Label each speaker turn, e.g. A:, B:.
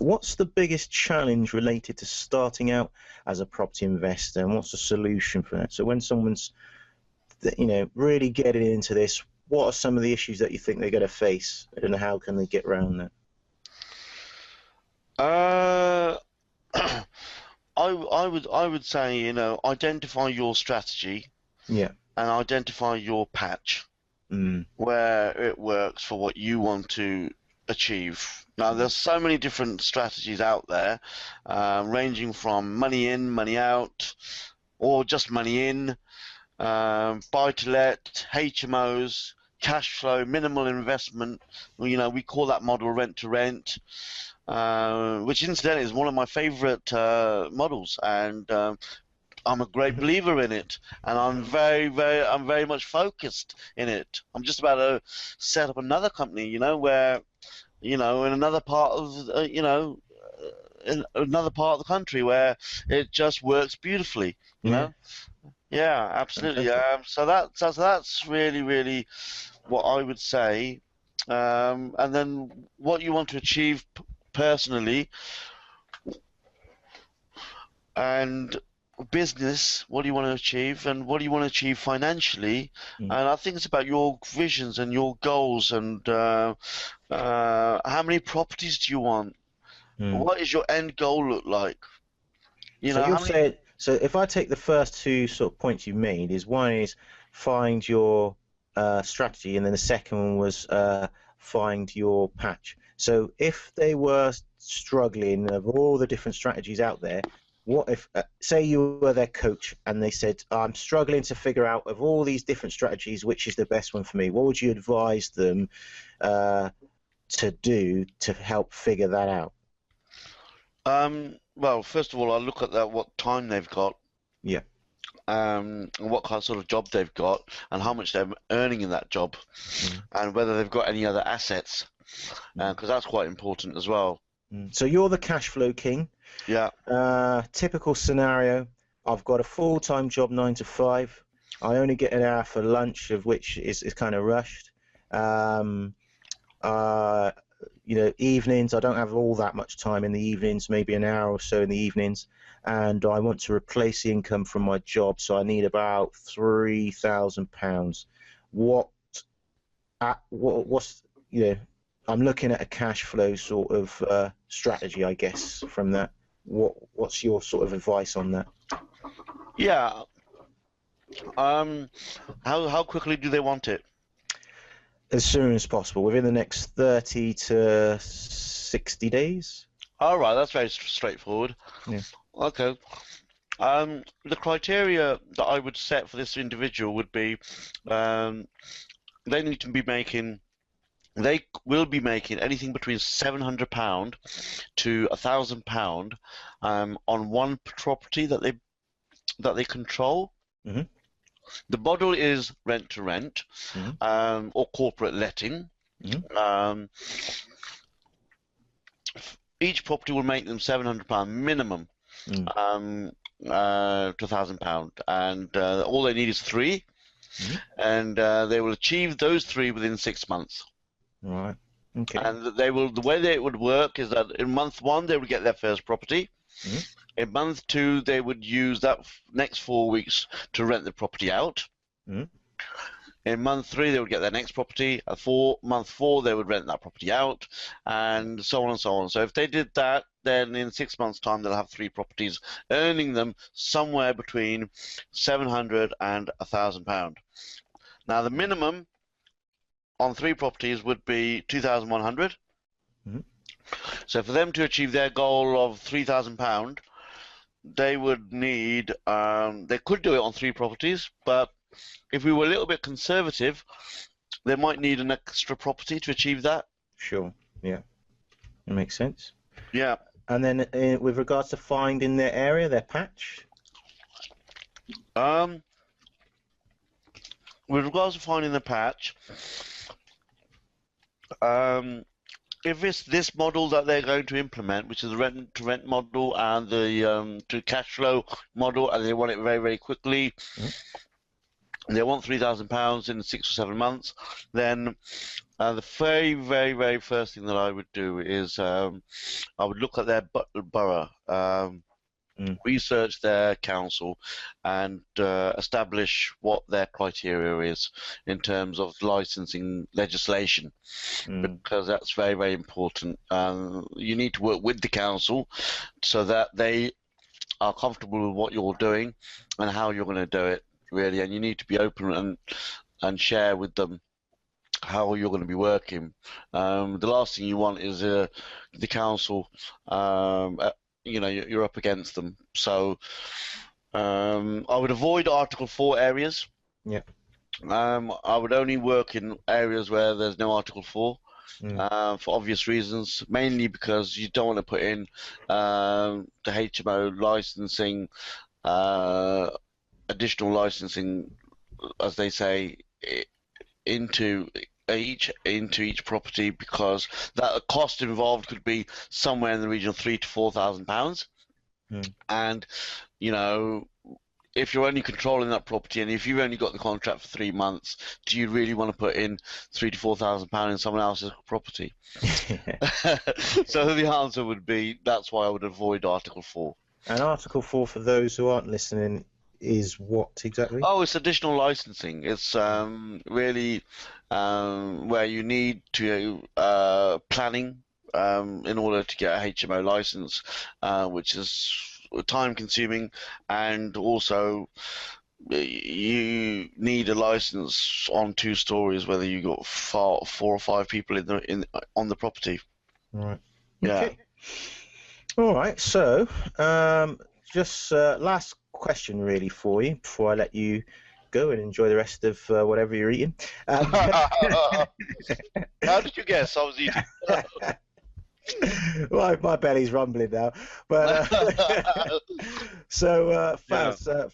A: What's the biggest challenge related to starting out as a property investor, and what's the solution for that? So when someone's, really getting into this, what are some of the issues that you think they're going to face, and how can they get around that?
B: I would say, identify your strategy
A: Yeah.
B: and identify your patch where it works for what you want to achieve. Now, there's so many different strategies out there, ranging from money in, money out, or just money in, buy-to-let, HMOs, cash flow, minimal investment. We call that model rent-to-rent, which incidentally is one of my favorite models, and I'm a great believer in it, and I'm very much focused in it. I'm just about to set up another company, where, in another part of, in another part of the country where it just works beautifully, you know. Yeah, absolutely. So that's really what I would say. And then what you want to achieve personally and business, what do you want to achieve, and what do you want to achieve financially? And I think it's about your visions and your goals, and how many properties do you want? What is your end goal look like?
A: So if I take the first two sort of points you made, is one is find your strategy, and then the second one was find your patch. So if they were struggling of all the different strategies out there, what if, say you were their coach and they said, I'm struggling to figure out of all these different strategies, which is the best one for me? What would you advise them to do to help figure that out?
B: Well, first of all, I look at what time they've got.
A: Yeah.
B: What kind of sort of job they've got, and how much they're earning in that job, and whether they've got any other assets, because that's quite important as well.
A: So you're the cash flow king.
B: Yeah.
A: Typical scenario, I've got a full-time job, 9 to 5. I only get an hour for lunch, of which is kind of rushed. Evenings, I don't have all that much time in the evenings, maybe an hour or so in the evenings, and I want to replace the income from my job, so I need about £3,000. I'm looking at a cash flow sort of strategy, I guess, from that. What's your sort of advice on that?
B: Yeah. How quickly do they want it?
A: As soon as possible, within the next 30 to 60 days.
B: All right, that's very straightforward.
A: Yeah.
B: Okay. The criteria that I would set for this individual would be, they need to be making. They will be making anything between £700 to £1,000 on one property that they control. The model is rent to rent, or corporate letting. Each property will make them £700 minimum to £1,000, and all they need is 3, and they will achieve those 3 within 6 months.
A: Right. Okay.
B: And the way that it would work is that in month 1 they would get their first property. In month 2 they would use that next 4 weeks to rent the property out. In month 3 they would get their next property. At month 4 they would rent that property out, and so on and so on. So if they did that, then in 6 months' time they'll have 3 properties, earning them somewhere between £700 and £1,000. Now the minimum on 3 properties would be £2,100. So for them to achieve their goal of £3,000, they would need, they could do it on 3 properties, but if we were a little bit conservative, they might need an extra property to achieve that.
A: Sure. Yeah. That makes sense.
B: Yeah.
A: And then with regards to finding their area, their patch?
B: With regards to finding the patch, if it's this model that they're going to implement, which is the rent-to-rent model and the to cash flow model, and they want it very quickly, they want £3,000 in 6 or 7 months, then The very, very, very first thing that I would do is I would look at their borough, research their council, and establish what their criteria is in terms of licensing legislation, because that's very, very important. You need to work with the council so that they are comfortable with what you're doing and how you're going to do it, really, and you need to be open and share with them how you're going to be working. The last thing you want is the council, you're up against them. So I would avoid Article 4 areas.
A: Yeah.
B: I would only work in areas where there's no Article 4. For obvious reasons, mainly because you don't want to put in the HMO licensing, additional licensing, as they say, into each property, because that cost involved could be somewhere in the region of £3,000 to £4,000, and if you're only controlling that property, and if you've only got the contract for 3 months, do you really want to put in £3,000 to £4,000 in someone else's property? So the answer would be that's why I would avoid Article 4.
A: And Article 4, for those who aren't listening, is what exactly?
B: Oh, it's additional licensing. It's really where you need to planning in order to get a HMO license, which is time-consuming, and also you need a license on 2 stories, whether you got 4 or 5 people on the property.
A: Right.
B: Yeah.
A: Okay. All right. So, just last question really for you before I let you go and enjoy the rest of whatever you're eating.
B: How did you guess I was eating?
A: Well, my belly's rumbling now. But so, Faz,